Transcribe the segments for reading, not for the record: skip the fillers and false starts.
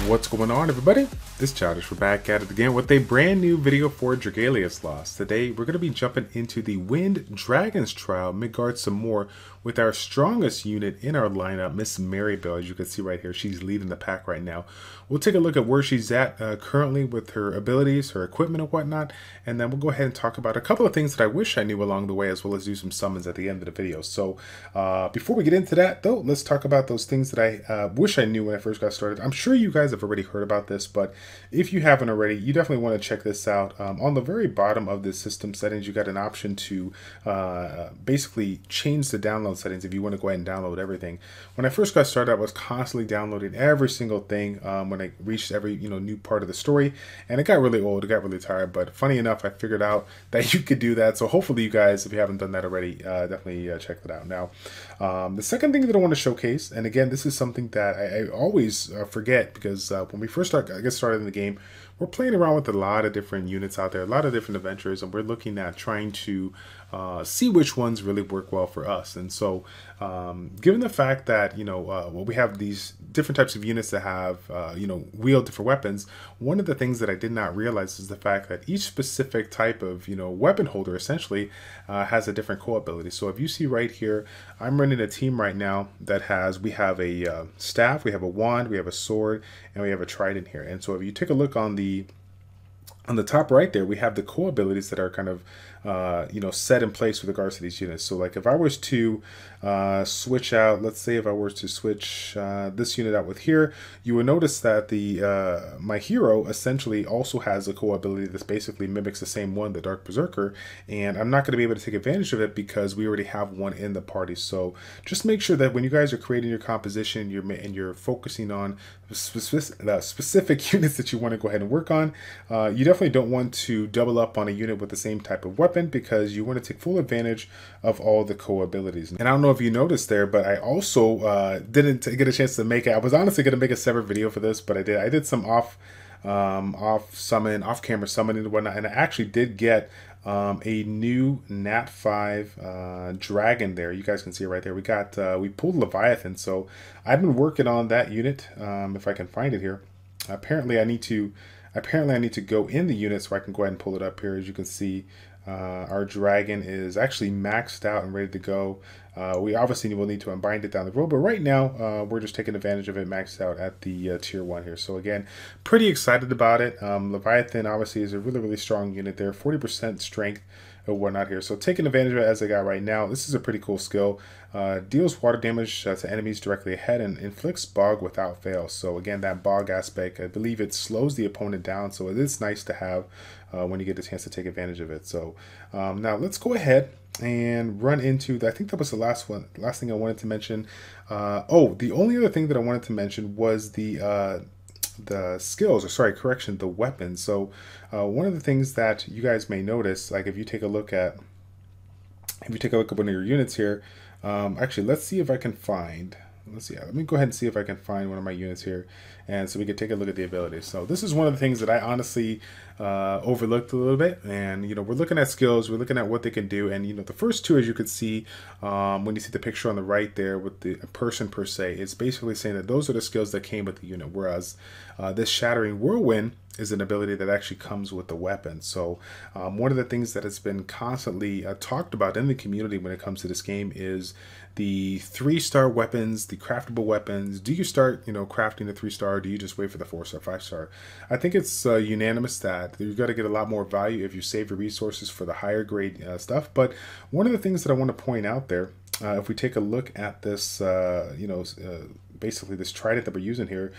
What's going on, everybody? This Childish, we're back at it again with a brand new video for Dragalia's Lost. Today we're going to be jumping into the Wind Dragons trial, Midgardsormr, with our strongest unit in our lineup, Miss Maribelle. As you can see right here, she's leading the pack right now. We'll take a look at where she's at currently with her abilities, her equipment and whatnot, and then we'll go ahead and talk about a couple of things that I wish I knew along the way, as well as do some summons at the end of the video. So before we get into that though, let's talk about those things that I wish I knew when I first got started. I'm sure you guys have already heard about this, but if you haven't already, you definitely want to check this out. On the very bottom of the system settings, you got an option to basically change the download settings if you want to go ahead and download everything. When I first got started, I was constantly downloading every single thing when I reached every new part of the story, and it got really old, it got really tired. But funny enough, I figured out that you could do that. So hopefully you guys, if you haven't done that already, definitely check that out. Now, the second thing that I want to showcase, and again, this is something that I always forget, because when we first get started in the game, we're playing around with a lot of different units out there, a lot of different adventures, and we're looking at trying to see which ones really work well for us. And so given the fact that well, we have these different types of units that have wield different weapons, one of the things that I did not realize is the fact that each specific type of weapon holder essentially has a different core ability. So if you see right here, I'm running a team right now that we have a staff, we have a wand, we have a sword, and we have a trident here. And so if you take a look on the top right there, we have the core abilities that are kind of set in place with regards to these units. So like if I was to switch out, let's say if I were to switch this unit out with here, you will notice that the my hero essentially also has a core ability that basically mimics the same one, the Dark Berserker, and I'm not going to be able to take advantage of it because we already have one in the party. So just make sure that when you guys are creating your composition, you're focusing on specific units that you want to go ahead and work on. You definitely don't want to double up on a unit with the same type of weapon, because you want to take full advantage of all the core abilities. And I don't know if you noticed there, but I also didn't get a chance to make it. I was honestly going to make a separate video for this, but I did some off camera summoning and whatnot, and I actually did get a new Nat 5 dragon there. You guys can see it right there. We pulled Leviathan, so I've been working on that unit. If I can find it here. Apparently I need to go in the unit so I can go ahead and pull it up here. As you can see, our dragon is actually maxed out and ready to go. We obviously will need to unbind it down the road, but right now we're just taking advantage of it maxed out at the tier 1 here. So again, pretty excited about it. Leviathan obviously is a really strong unit there, 40% strength or whatnot here. So taking advantage of it as I got right now. This is a pretty cool skill. Deals water damage to enemies directly ahead and inflicts bog without fail. So again, that bog aspect, I believe it slows the opponent down, so it is nice to have when you get the chance to take advantage of it. So now let's go ahead and run into I think that was the last thing I wanted to mention. Oh, the only other thing that I wanted to mention was the skills, or sorry, correction, the weapons. So one of the things that you guys may notice, like if you take a look at one of your units here, actually let's see if I can find, let me go ahead and see if I can find one of my units here, and so we can take a look at the abilities. So this is one of the things that I honestly overlooked a little bit, and we're looking at skills, we're looking at what they can do, and the first two, as you can see when you see the picture on the right there with the person per se, it's basically saying that those are the skills that came with the unit, whereas this Shattering Whirlwind is an ability that actually comes with the weapon. So one of the things that has been constantly talked about in the community when it comes to this game is the 3-star weapons, the craftable weapons. Do you start crafting the 3-star, or do you just wait for the 4-star, 5-star? I think it's unanimous that you've got to get a lot more value if you save your resources for the higher grade stuff. But one of the things that I want to point out there, if we take a look at this basically this trident that we're using here,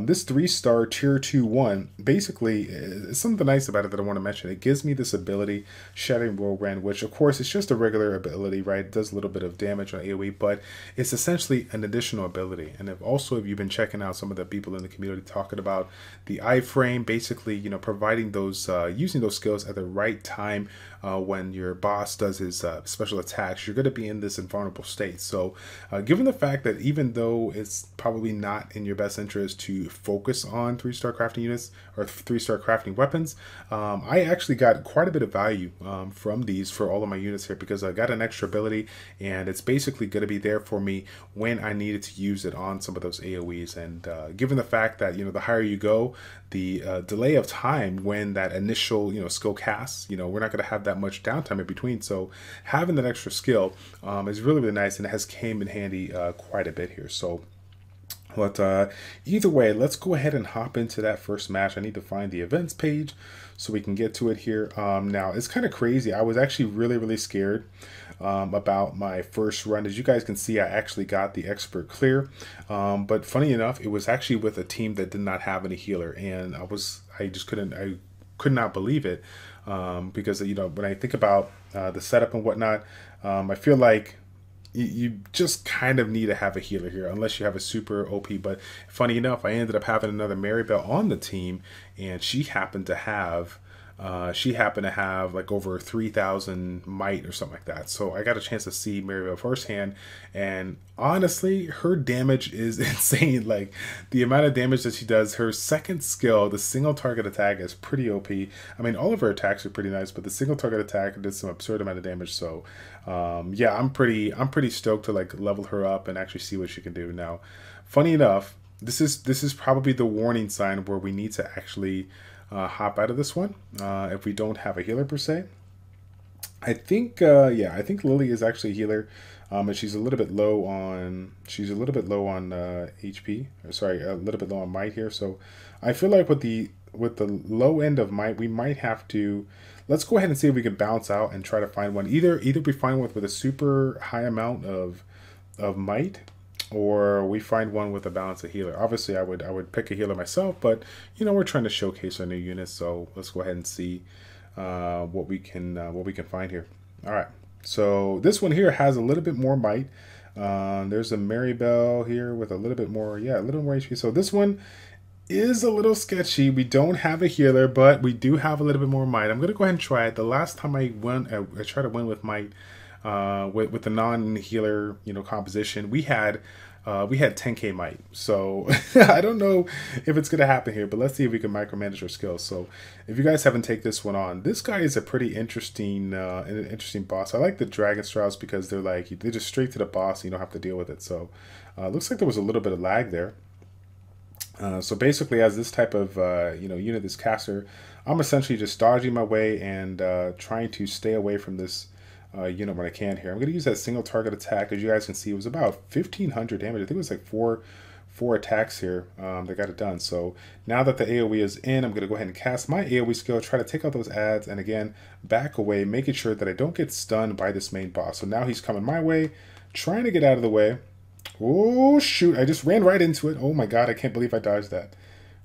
this 3-star tier 2-1, basically is something nice about it that I want to mention. It gives me this ability, Shattering Whirlwind, which of course is just a regular ability, right? It does a little bit of damage on AoE, but it's essentially an additional ability. And if you've been checking out some of the people in the community talking about the iframe, basically providing those using those skills at the right time when your boss does his special attacks, you're going to be in this invulnerable state. So given the fact that even though it's probably not in your best interest to focus on 3-star crafting units or 3-star crafting weapons, I actually got quite a bit of value from these for all of my units here, because I got an extra ability, and it's basically going to be there for me when I needed to use it on some of those AoEs. And given the fact that, you know, the higher you go, the delay of time when that initial, you know, skill casts, you know, we're not going to have that much downtime in between. So having that extra skill is really, really nice, and it has came in handy quite a bit here. So but either way, let's go ahead and hop into that first match. I need to find the events page so we can get to it here. Now, it's kind of crazy. I was actually really, really scared about my first run. As you guys can see, I actually got the expert clear. But funny enough, it was actually with a team that did not have any healer. And I could not believe it. Because, you know, when I think about the setup and whatnot, I feel like you just kind of need to have a healer here, unless you have a super OP. But funny enough, I ended up having another Maribelle on the team, and she happened to have like over 3,000 might or something like that. So I got a chance to see Maribelle firsthand, and honestly, her damage is insane. Like, the amount of damage that she does, her second skill, the single target attack, is pretty OP. I mean, all of her attacks are pretty nice, but the single target attack did some absurd amount of damage. So yeah, I'm pretty stoked to like level her up and actually see what she can do. Now, funny enough, this is probably the warning sign where we need to actually hop out of this one if we don't have a healer per se. I think yeah, I think Lily is actually a healer, and she's a little bit low on HP. Or sorry, a little bit low on might here. So I feel like with the low end of might, we might have to. Let's go ahead and see if we can bounce out and try to find one. Either we find one with a super high amount of might, or we find one with a balance of healer. Obviously, I would pick a healer myself, but you know, we're trying to showcase our new units, so let's go ahead and see what we can find here. All right, so this one here has a little bit more might. There's a Maribelle here with a little bit more, yeah, a little more HP. So this one is a little sketchy. We don't have a healer, but we do have a little bit more might. I'm gonna go ahead and try it. The last time I tried to win with might. With the non-healer, you know, composition, we had 10k might. So I don't know if it's gonna happen here, but let's see if we can micromanage our skills. So if you guys haven't taken this one on, this guy is a pretty interesting boss. I like the dragon strauss because they're just straight to the boss, and you don't have to deal with it. So looks like there was a little bit of lag there. So basically, as this type of you know, unit, this caster, I'm essentially just dodging my way and trying to stay away from this unit when I can here. I'm going to use that single target attack. As you guys can see, it was about 1,500 damage. I think it was like four attacks here that got it done. So now that the AoE is in, I'm going to go ahead and cast my AoE skill, try to take out those adds, and again, back away, making sure that I don't get stunned by this main boss. So now he's coming my way, trying to get out of the way. Oh, shoot. I just ran right into it. Oh, my God. I can't believe I dodged that.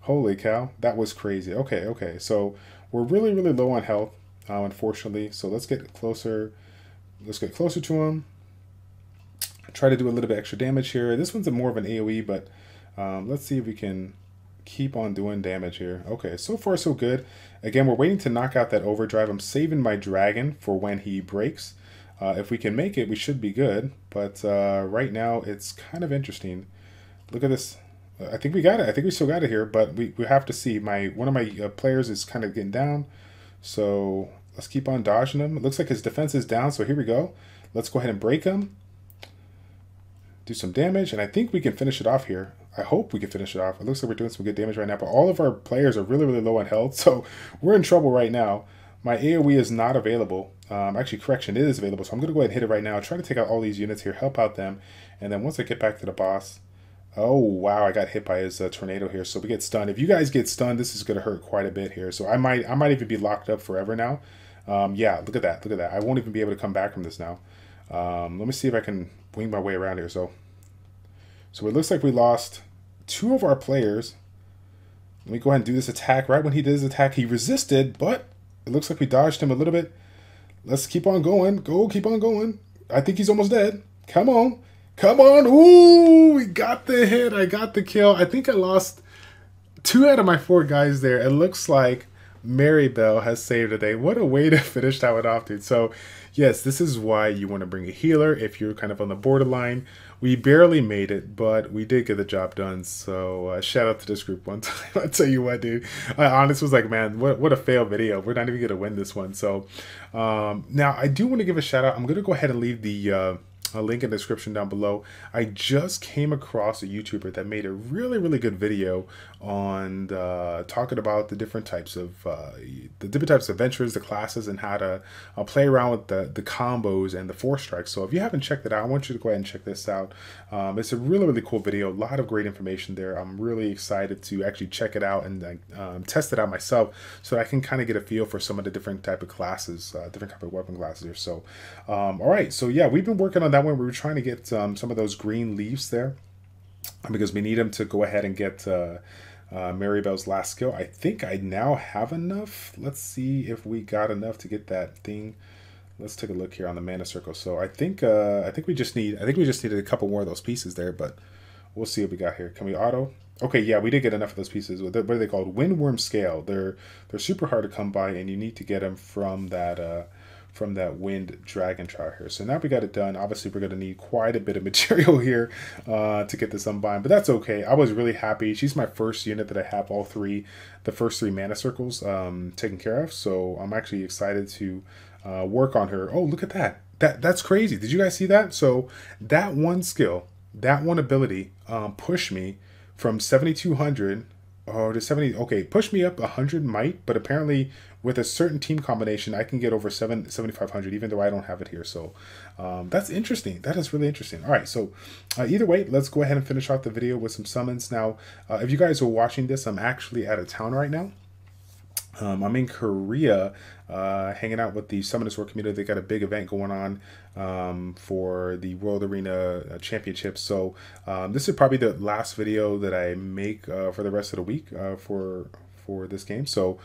Holy cow. That was crazy. Okay. So we're really, really low on health, unfortunately. So let's get closer. Let's get closer to him. Try to do a little bit extra damage here. This one's more of an AoE, but let's see if we can keep on doing damage here. Okay, so far so good. Again, we're waiting to knock out that overdrive. I'm saving my dragon for when he breaks. If we can make it, we should be good. But right now, it's kind of interesting. Look at this. I think we got it. I think we still got it here, but we have to see. One of my players is kind of getting down. So let's keep on dodging him. It looks like his defense is down, so here we go. Let's go ahead and break him. Do some damage, and I think we can finish it off here. I hope we can finish it off. It looks like we're doing some good damage right now, but all of our players are really, really low on health, so we're in trouble right now. My AoE is not available. Actually, correction, it is available, so I'm going to go ahead and hit it right now. Try to take out all these units here, help out them, and then once I get back to the boss... Oh, wow, I got hit by his tornado here, so we get stunned. If you guys get stunned, this is going to hurt quite a bit here, so I might even be locked up forever now. Yeah, look at that, look at that. I won't even be able to come back from this now. Let me see if I can wing my way around here. So it looks like we lost 2 of our players. Let me go ahead and do this attack. Right when he did his attack, he resisted, but it looks like we dodged him a little bit. Let's keep on going. Keep on going. I think he's almost dead. Come on. Come on. Ooh, we got the hit. I got the kill. I think I lost 2 out of my 4 guys there. It looks like Maribelle has saved the day. What a way to finish that one off, dude. So, yes, this is why you want to bring a healer if you're kind of on the borderline. We barely made it, but we did get the job done. So, shout out to this group one time. I'll tell you what, dude. I honestly was like, man, what a fail video. We're not even going to win this one. So, now I do want to give a shout out. I'm going to go ahead and leave the a link in the description down below. I just came across a YouTuber that made a really good video on talking about the different types of adventures, the classes, and how to play around with the combos and the 4 strikes. So if you haven't checked it out, I want you to go ahead and check this out. It's a really cool video, a lot of great information there. I'm really excited to actually check it out and test it out myself, so I can kind of get a feel for some of the different type of classes, different type of weapon classes here. So all right, so yeah, we've been working on that one. We were trying to get some of those green leaves there because we need them to go ahead and get Maribelle's last skill. I think I now have enough. Let's see if we got enough to get that thing. Let's take a look here on the mana circle. So I think we just needed a couple more of those pieces there, but we'll see what we got here. Can we auto? Okay, yeah, we did get enough of those pieces. What are they called? Windworm scale. They're super hard to come by, and you need to get them from that wind dragon trial here. So now we got it done. Obviously, we're going to need quite a bit of material here to get this unbind, but that's okay. I was really happy. She's my first unit that I have the first three mana circles taken care of. So I'm actually excited to work on her. Oh, look at that. That's crazy. Did you guys see that? So that one skill, that one ability pushed me from 7,200 to 70. Okay, push me up 100 might, but apparently with a certain team combination, I can get over 7,500, even though I don't have it here. So that's interesting. That is really interesting. All right, so either way, let's go ahead and finish off the video with some summons. Now, if you guys are watching this, I'm actually out of town right now. I'm in Korea hanging out with the Summoners World community. They got a big event going on for the World Arena Championship. So this is probably the last video that I make for the rest of the week for this game. So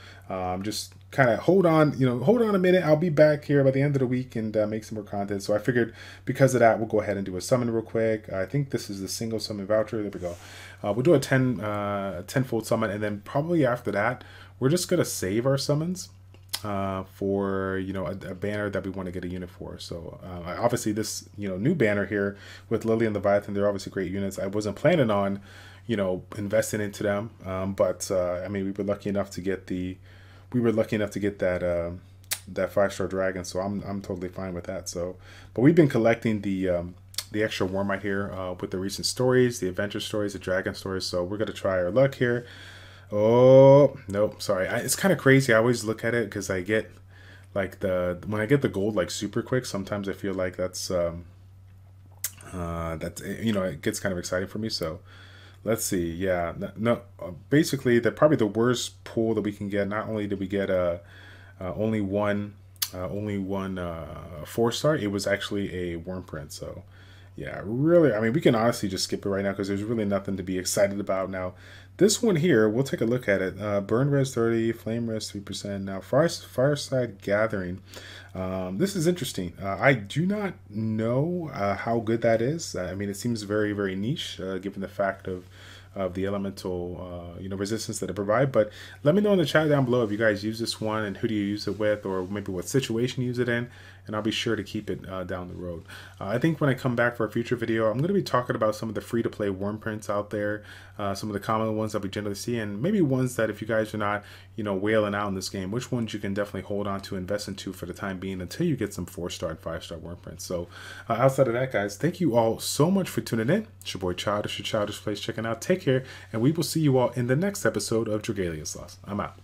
just kind of hold on a minute. I'll be back here by the end of the week and make some more content. So I figured because of that, we'll go ahead and do a summon real quick. I think this is the single summon voucher. There we go. We'll do a 10-fold summon, and then probably after that, we're just gonna save our summons for a banner that we want to get a unit for. So obviously this new banner here with Lily and Leviathan, they're obviously great units. I wasn't planning on investing into them, but I mean, we were lucky enough to get that 5-star dragon, so I'm totally fine with that. So, but we've been collecting the extra Wurmprint here with the recent stories, the adventure stories, the dragon stories. So we're gonna try our luck here. Oh, no, sorry. It's kind of crazy. I always look at it because I get like when I get the gold like super quick, sometimes I feel like that's it gets kind of exciting for me. So let's see. Yeah, no, basically probably the worst pull that we can get. Not only did we get only one 4-star, it was actually a Wurmprint. So yeah, really, I mean, we can honestly just skip it right now because there's really nothing to be excited about now. This one here, we'll take a look at it. Burn res 30, flame res 3%. Now, Fireside Gathering. This is interesting. I do not know how good that is. I mean, it seems very niche, given the fact of the elemental resistance that it provides. But let me know in the chat down below if you guys use this one and who do you use it with, or maybe what situation you use it in, and I'll be sure to keep it down the road. I think when I come back for a future video, I'm going to be talking about some of the free-to-play Wurmprints out there, some of the common ones that we generally see, and maybe ones that if you guys are not wailing out in this game, which ones you can definitely hold on to, invest into for the time being until you get some 4-star and 5-star Wurmprints. So outside of that, guys, thank you all so much for tuning in. It's your boy Childish, your ChildishPlays checking out. Take care, and we will see you all in the next episode of Dragalia's Lost. I'm out.